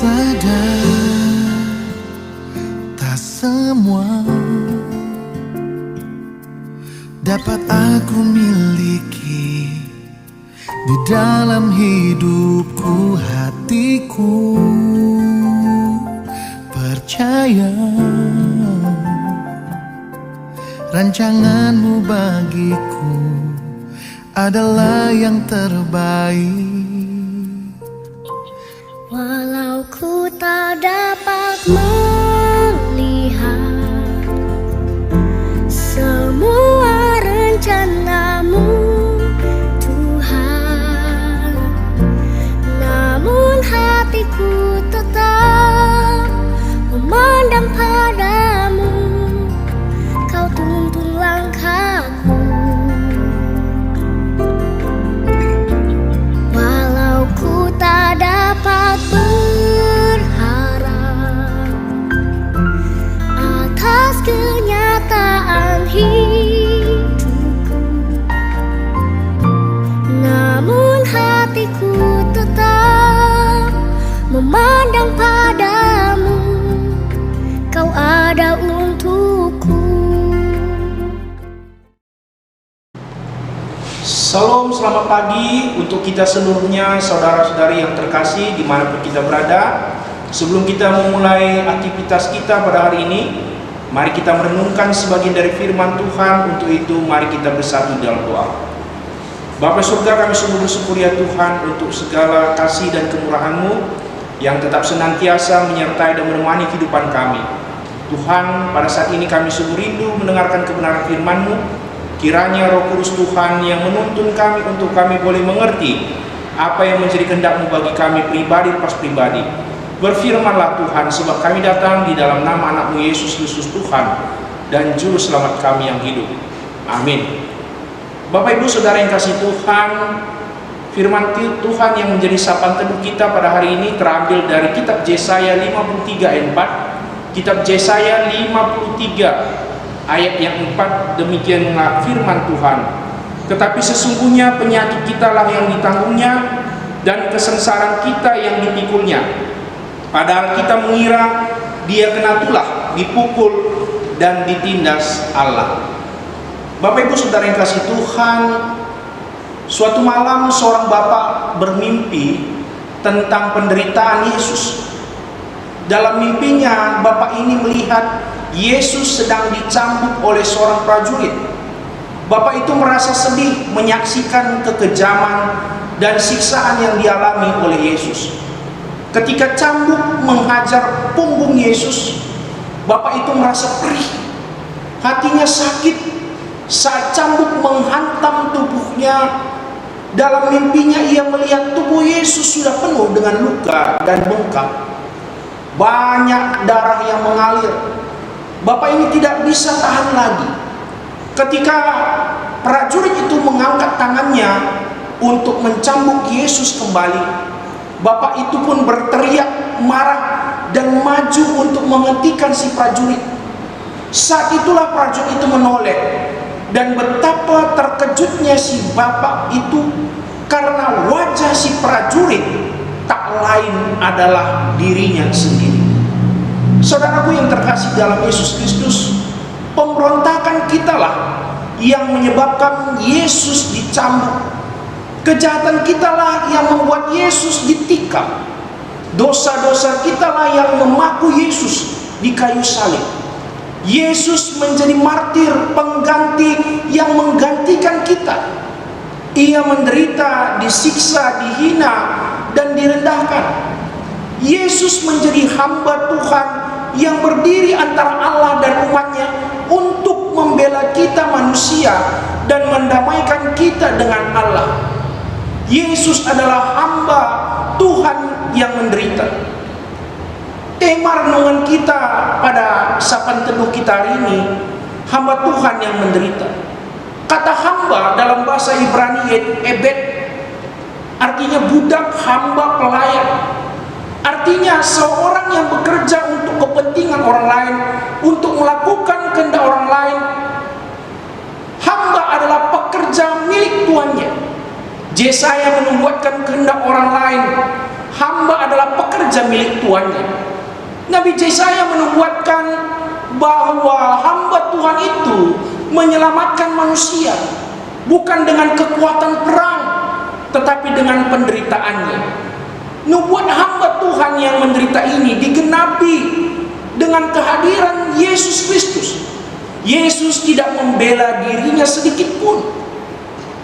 sadar tak semua dapat aku miliki di dalam hidupku. Hatiku percaya rancanganmu bagiku adalah yang terbaik. Walau ku tak dapat melihat semua rencanamu, Tuhan, namun hatiku tetap memandang padamu. Kau tuntun langkahku. Walau ku tak dapat berharap atas kenyataan hidupku, namun hatiku tetap memandang padamu. Kau ada untukku. Salam, selamat pagi untuk kita seluruhnya, saudara-saudari yang terkasih dimanapun kita berada. Sebelum kita memulai aktivitas kita pada hari ini, mari kita merenungkan sebagian dari firman Tuhan. Untuk itu mari kita bersatu dalam doa. Bapa surga, kami sungguh bersyukur ya Tuhan untuk segala kasih dan kemurahan-Mu yang tetap senantiasa menyertai dan menemani kehidupan kami. Tuhan, pada saat ini kami sungguh rindu mendengarkan kebenaran firman-Mu. Kiranya Roh Kudus Tuhan yang menuntun kami untuk kami boleh mengerti apa yang menjadi kehendak-Mu bagi kami pribadi lepas pribadi. Berfirmanlah Tuhan, sebab kami datang di dalam nama anak-Mu Yesus Kristus Tuhan dan Juru Selamat kami yang hidup. Amin. Bapak Ibu Saudara yang kasih Tuhan, firman Tuhan yang menjadi sapaan teduh kita pada hari ini terambil dari kitab Yesaya 53 ayat 4. Kitab Yesaya 53 ayat yang 4, demikianlah firman Tuhan. Tetapi sesungguhnya penyakit kitalah yang ditanggungnya dan kesengsaraan kita yang dipikulnya. Padahal kita mengira dia kena tulah, dipukul dan ditindas Allah. Bapak Ibu Saudara yang kasih Tuhan, suatu malam seorang bapak bermimpi tentang penderitaan Yesus. Dalam mimpinya bapak ini melihat Yesus sedang dicambuk oleh seorang prajurit. Bapak itu merasa sedih menyaksikan kekejaman dan siksaan yang dialami oleh Yesus. Ketika cambuk menghajar punggung Yesus, bapak itu merasa perih, hatinya sakit saat cambuk menghantam tubuhnya. Dalam mimpinya ia melihat tubuh Yesus sudah penuh dengan luka dan bengkak, banyak darah yang mengalir. Bapak ini tidak bisa tahan lagi. Ketika prajurit itu mengangkat tangannya untuk mencambuk Yesus kembali, bapak itu pun berteriak marah dan maju untuk menghentikan si prajurit. Saat itulah prajurit itu menoleh, dan betapa terkejutnya si bapak itu karena wajah si prajurit tak lain adalah dirinya sendiri. Saudaraku yang terkasih dalam Yesus Kristus, pemberontakan kitalah yang menyebabkan Yesus dicambuk. Kejahatan kitalah yang membuat Yesus ditikam. Dosa-dosa kitalah yang memaku Yesus di kayu salib. Yesus menjadi martir, pengganti yang menggantikan kita. Ia menderita, disiksa, dihina, dan direndahkan. Yesus menjadi hamba Tuhan yang berdiri antara Allah dan umatnya untuk membela kita manusia dan mendamaikan kita dengan Allah. Yesus adalah hamba Tuhan yang menderita. Tema renungan kita pada sapaan teduh kita hari ini, hamba Tuhan yang menderita. Kata hamba dalam bahasa Ibrani ebed artinya budak, hamba, pelayan. Artinya seorang yang bekerja untuk kepentingan orang lain, untuk melakukan kehendak orang lain. Hamba adalah pekerja milik tuannya. Yesaya menubuatkan kehendak orang lain. Hamba adalah pekerja saja milik tuannya. Nabi Yesaya menubuatkan bahwa hamba Tuhan itu menyelamatkan manusia bukan dengan kekuatan perang, tetapi dengan penderitaannya. Nubuat hamba Tuhan yang menderita ini digenapi dengan kehadiran Yesus Kristus. Yesus tidak membela dirinya sedikit pun.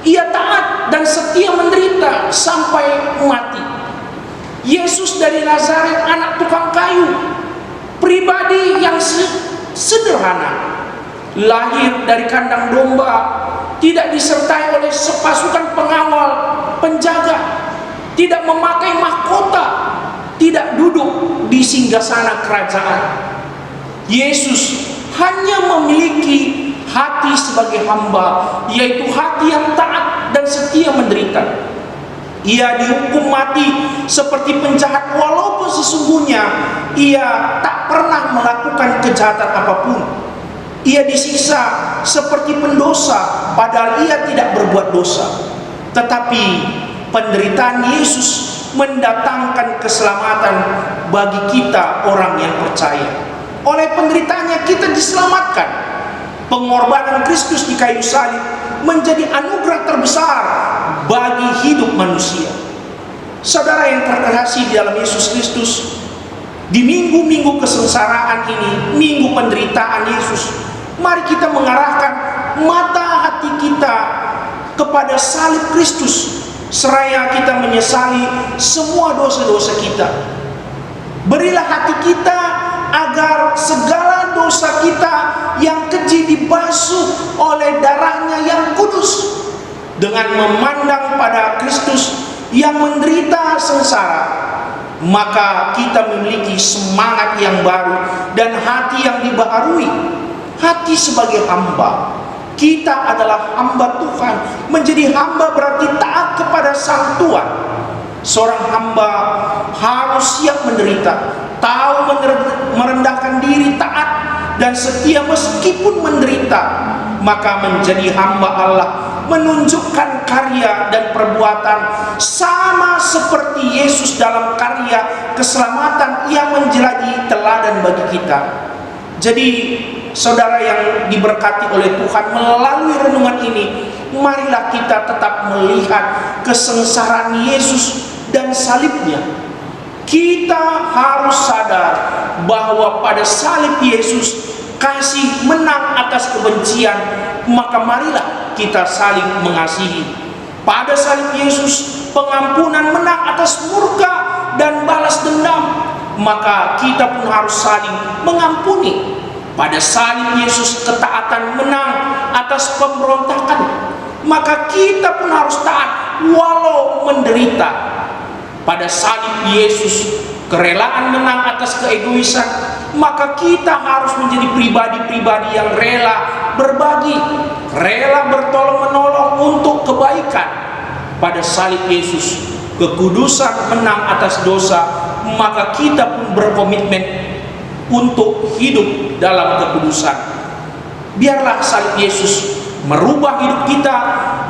Ia taat dan setia menderita sampai mati. Yesus dari Nazaret, anak tukang kayu, pribadi yang sederhana, lahir dari kandang domba, tidak disertai oleh sepasukan pengawal, penjaga, tidak memakai mahkota, tidak duduk di singgasana kerajaan. Yesus hanya memiliki hati sebagai hamba, yaitu hati yang taat dan setia menderita. Ia dihukum mati seperti penjahat, walaupun sesungguhnya ia tak pernah melakukan kejahatan apapun. Ia disiksa seperti pendosa, padahal ia tidak berbuat dosa. Tetapi penderitaan Yesus mendatangkan keselamatan bagi kita orang yang percaya. Oleh penderitaannya kita diselamatkan. Pengorbanan Kristus di kayu salib menjadi anugerah terbesar bagi hidup manusia. Saudara yang terkasih di dalam Yesus Kristus, di minggu-minggu kesengsaraan ini, minggu penderitaan Yesus, mari kita mengarahkan mata hati kita kepada salib Kristus, seraya kita menyesali semua dosa-dosa kita. Berilah hati kita agar segala dosa kita yang keji dibasuh oleh darahnya yang kudus. Dengan memandang pada Kristus yang menderita sengsara, maka kita memiliki semangat yang baru dan hati yang dibaharui. Hati sebagai hamba. Kita adalah hamba Tuhan. Menjadi hamba berarti taat kepada Sang Tuhan. Seorang hamba harus siap menderita, tahu merendahkan diri, taat dan setia meskipun menderita. Maka menjadi hamba Allah menunjukkan karya dan perbuatan sama seperti Yesus dalam karya keselamatan yang menjadi teladan bagi kita. Jadi saudara yang diberkati oleh Tuhan, melalui renungan ini marilah kita tetap melihat kesengsaraan Yesus dan salibnya. Kita harus sadar bahwa pada salib Yesus kasih menang atas kebencian, maka marilah kita saling mengasihi. Pada salib Yesus pengampunan menang atas murka dan balas dendam, maka kita pun harus saling mengampuni. Pada salib Yesus ketaatan menang atas pemberontakan, maka kita pun harus taat walau menderita. Pada salib Yesus kerelaan menang atas keegoisan, maka kita harus menjadi pribadi-pribadi yang rela berbagi, rela bertolong-menolong untuk kebaikan. Pada salib Yesus kekudusan menang atas dosa, maka kita pun berkomitmen untuk hidup dalam kekudusan. Biarlah salib Yesus merubah hidup kita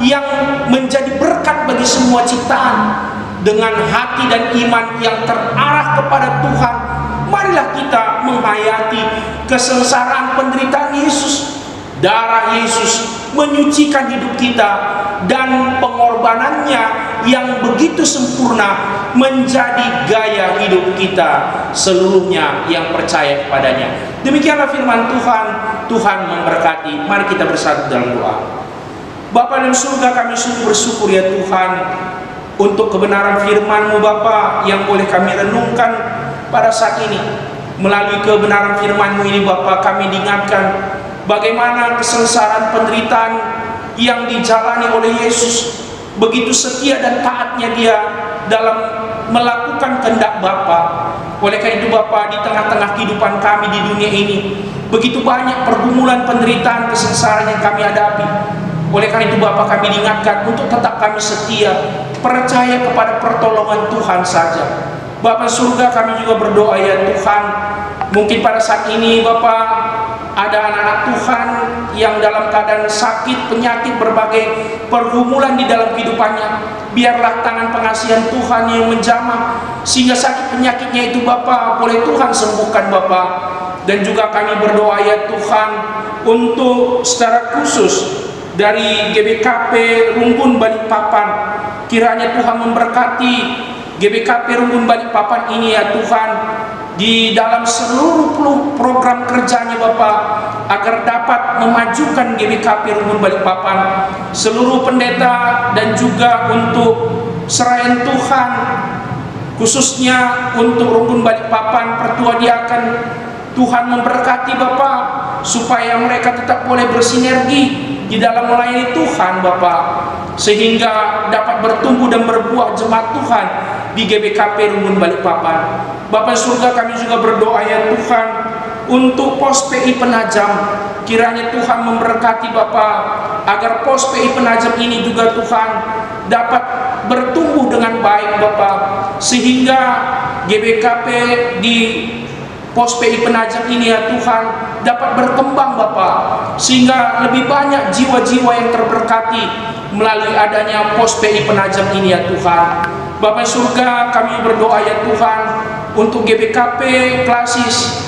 yang menjadi berkat bagi semua ciptaan. Dengan hati dan iman yang terarah kepada Tuhan, marilah kita menghayati kesengsaraan penderitaan Yesus. Darah Yesus menyucikan hidup kita, dan pengorbanannya yang begitu sempurna menjadi gaya hidup kita seluruhnya yang percaya kepadanya. Demikianlah firman Tuhan. Tuhan memberkati. Mari kita bersatu dalam doa. Bapa dalam surga, kami sungguh bersyukur ya Tuhan untuk kebenaran firman-Mu Bapa yang boleh kami renungkan pada saat ini. Melalui kebenaran firman-Mu ini Bapa, kami diingatkan bagaimana kesengsaraan penderitaan yang dijalani oleh Yesus. Begitu setia dan taatnya Dia dalam melakukan kehendak Bapa. Oleh karena itu Bapa, di tengah-tengah kehidupan kami di dunia ini, begitu banyak pergumulan, penderitaan, kesengsaraan yang kami hadapi. Oleh karena itu Bapa, kami diingatkan untuk tetap kami setia, percaya kepada pertolongan Tuhan saja. Bapa surga, kami juga berdoa ya Tuhan, mungkin pada saat ini Bapa ada anak-anak Tuhan yang dalam keadaan sakit, penyakit, berbagai pergumulan di dalam kehidupannya. Biarlah tangan pengasihan Tuhan yang menjamah, sehingga sakit penyakitnya itu Bapa boleh Tuhan sembuhkan Bapa. Dan juga kami berdoa ya Tuhan, untuk secara khusus dari GBKP Rumbun Balikpapan, kiranya Tuhan memberkati GBKP Rumbun Balikpapan ini ya Tuhan, di dalam seluruh program kerjanya Bapak, agar dapat memajukan GBKP Rumbun Balikpapan, seluruh pendeta dan juga untuk serayan Tuhan, khususnya untuk Rumbun Balikpapan, Pertua Diaken. Tuhan memberkati Bapak, supaya mereka tetap boleh bersinergi di dalam melayani Tuhan Bapak, sehingga dapat bertumbuh dan berbuah jemaat Tuhan di GBKP Rumbun Balikpapan. Bapa surga, kami juga berdoa ya Tuhan untuk pos PI Penajam, kiranya Tuhan memberkati Bapak, agar pos PI Penajam ini juga Tuhan dapat bertumbuh dengan baik Bapak, sehingga GBKP di pos PI Penajam ini ya Tuhan dapat berkembang Bapak, sehingga lebih banyak jiwa-jiwa yang terberkati melalui adanya pos PI Penajam ini ya Tuhan. Bapak surga, kami berdoa ya Tuhan untuk GBKP Klasis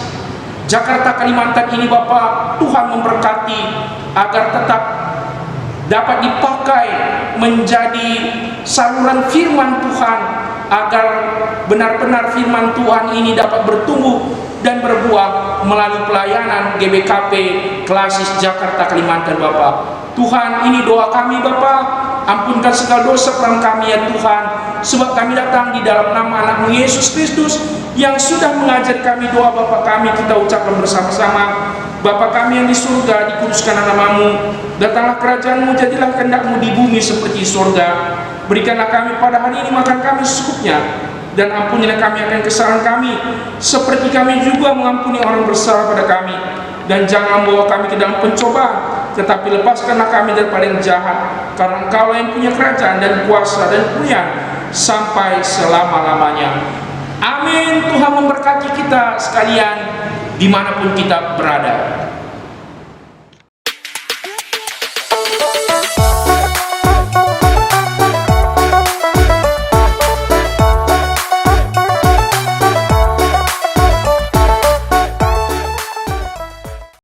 Jakarta Kalimantan ini Bapak, Tuhan memberkati agar tetap dapat dipakai menjadi saluran firman Tuhan, agar benar-benar firman Tuhan ini dapat bertumbuh dan berbuah melalui pelayanan GBKP Klasis Jakarta Kalimantan Bapak. Tuhan, ini doa kami Bapak, ampunkan segala dosa peran kami ya Tuhan, sebab kami datang di dalam nama anakmu Yesus Kristus yang sudah mengajar kami doa Bapa kami, kita ucapkan bersama-sama. Bapa kami yang di surga, dikuduskanlah namamu, datanglah kerajaanmu, jadilah kehendakmu di bumi seperti surga. Berikanlah kami pada hari ini makan kami secukupnya, dan ampunilah kami akan kesalahan kami, seperti kami juga mengampuni orang bersalah pada kami. Dan jangan bawa kami ke dalam pencobaan, tetapi lepaskanlah kami daripada yang jahat, karena Engkau yang punya kerajaan dan kuasa dan kemuliaan sampai selama-lamanya. Amin. Tuhan memberkati kita sekalian dimanapun kita berada.